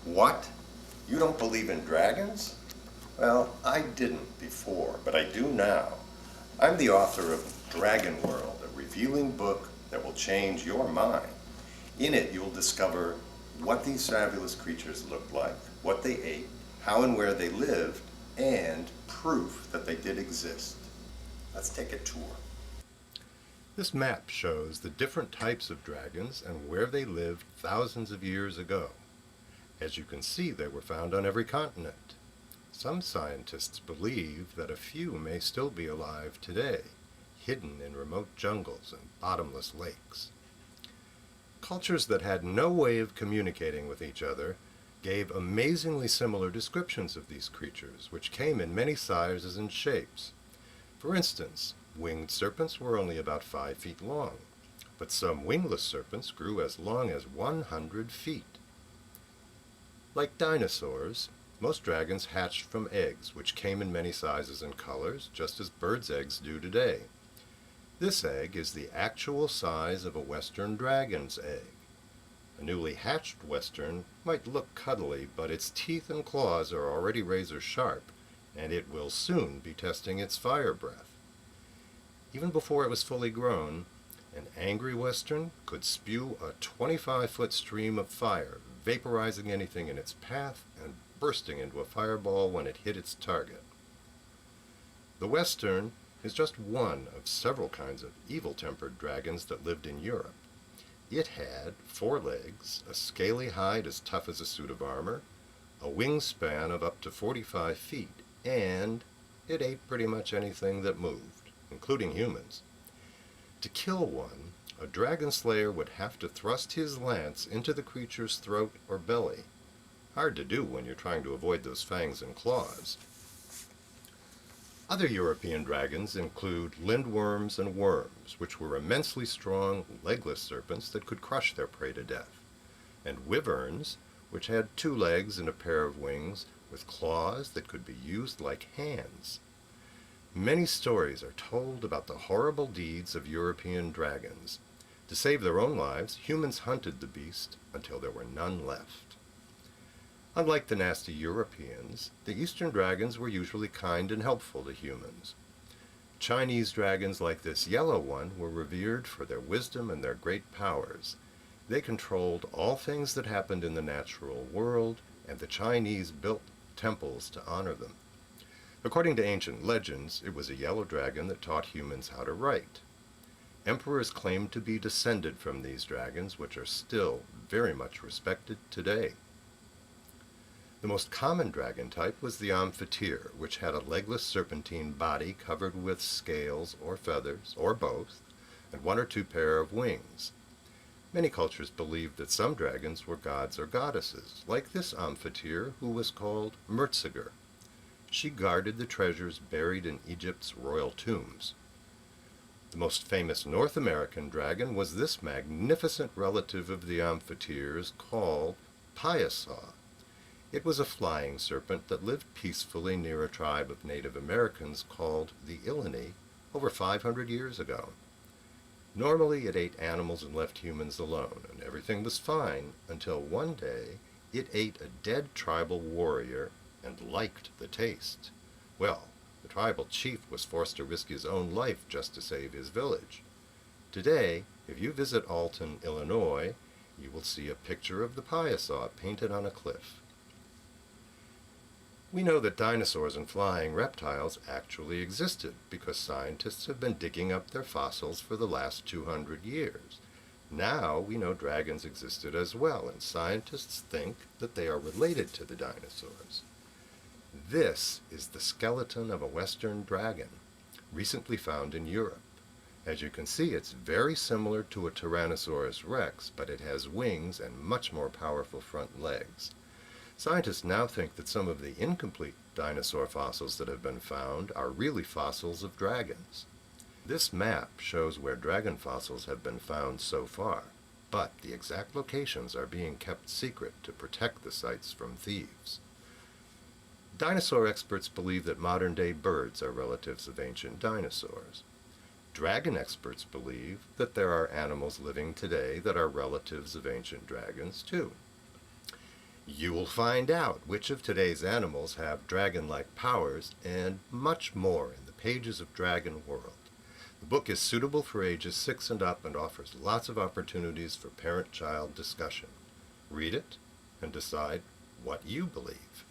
What? You don't believe in dragons? Well, I didn't before, but I do now. I'm the author of Dragon World, a revealing book that will change your mind. In it, you'll discover what these fabulous creatures looked like, what they ate, how and where they lived, and proof that they did exist. Let's take a tour. This map shows the different types of dragons and where they lived thousands of years ago. As you can see, they were found on every continent. Some scientists believe that a few may still be alive today, hidden in remote jungles and bottomless lakes. Cultures that had no way of communicating with each other gave amazingly similar descriptions of these creatures, which came in many sizes and shapes. For instance, winged serpents were only about 5 feet long, but some wingless serpents grew as long as 100 feet. Like dinosaurs, most dragons hatched from eggs, which came in many sizes and colors, just as birds' eggs do today. This egg is the actual size of a western dragon's egg. A newly hatched western might look cuddly, but its teeth and claws are already razor sharp, and it will soon be testing its fire breath. Even before it was fully grown, an angry western could spew a 25-foot stream of fire, vaporizing anything in its path and bursting into a fireball when it hit its target. The western is just one of several kinds of evil-tempered dragons that lived in Europe. It had 4 legs, a scaly hide as tough as a suit of armor, a wingspan of up to 45 feet, and it ate pretty much anything that moved, including humans. To kill one, a dragon slayer would have to thrust his lance into the creature's throat or belly. Hard to do when you're trying to avoid those fangs and claws. Other European dragons include lindworms and worms, which were immensely strong, legless serpents that could crush their prey to death, and wyverns, which had 2 legs and a pair of wings, with claws that could be used like hands. Many stories are told about the horrible deeds of European dragons. To save their own lives, humans hunted the beast until there were none left. Unlike the nasty Europeans, the Eastern dragons were usually kind and helpful to humans. Chinese dragons like this yellow one were revered for their wisdom and their great powers. They controlled all things that happened in the natural world, and the Chinese built temples to honor them. According to ancient legends, it was a yellow dragon that taught humans how to write. Emperors claimed to be descended from these dragons, which are still very much respected today. The most common dragon type was the amphitheater, which had a legless serpentine body covered with scales or feathers, or both, and 1 or 2 pair of wings. Many cultures believed that some dragons were gods or goddesses, like this amphitheater, who was called Merziger. She guarded the treasures buried in Egypt's royal tombs. The most famous North American dragon was this magnificent relative of the amphitheaters called Piasa. It was a flying serpent that lived peacefully near a tribe of Native Americans called the Illini over 500 years ago. Normally it ate animals and left humans alone, and everything was fine until one day it ate a dead tribal warrior and liked the taste. Well, the tribal chief was forced to risk his own life just to save his village. Today, if you visit Alton, Illinois, you will see a picture of the Piasa painted on a cliff. We know that dinosaurs and flying reptiles actually existed because scientists have been digging up their fossils for the last 200 years. Now we know dragons existed as well, and scientists think that they are related to the dinosaurs. This is the skeleton of a western dragon, recently found in Europe. As you can see, it's very similar to a Tyrannosaurus rex, but it has wings and much more powerful front legs. Scientists now think that some of the incomplete dinosaur fossils that have been found are really fossils of dragons. This map shows where dragon fossils have been found so far, but the exact locations are being kept secret to protect the sites from thieves. Dinosaur experts believe that modern-day birds are relatives of ancient dinosaurs. Dragon experts believe that there are animals living today that are relatives of ancient dragons, too. You will find out which of today's animals have dragon-like powers and much more in the pages of Dragon World. The book is suitable for ages 6 and up and offers lots of opportunities for parent-child discussion. Read it and decide what you believe.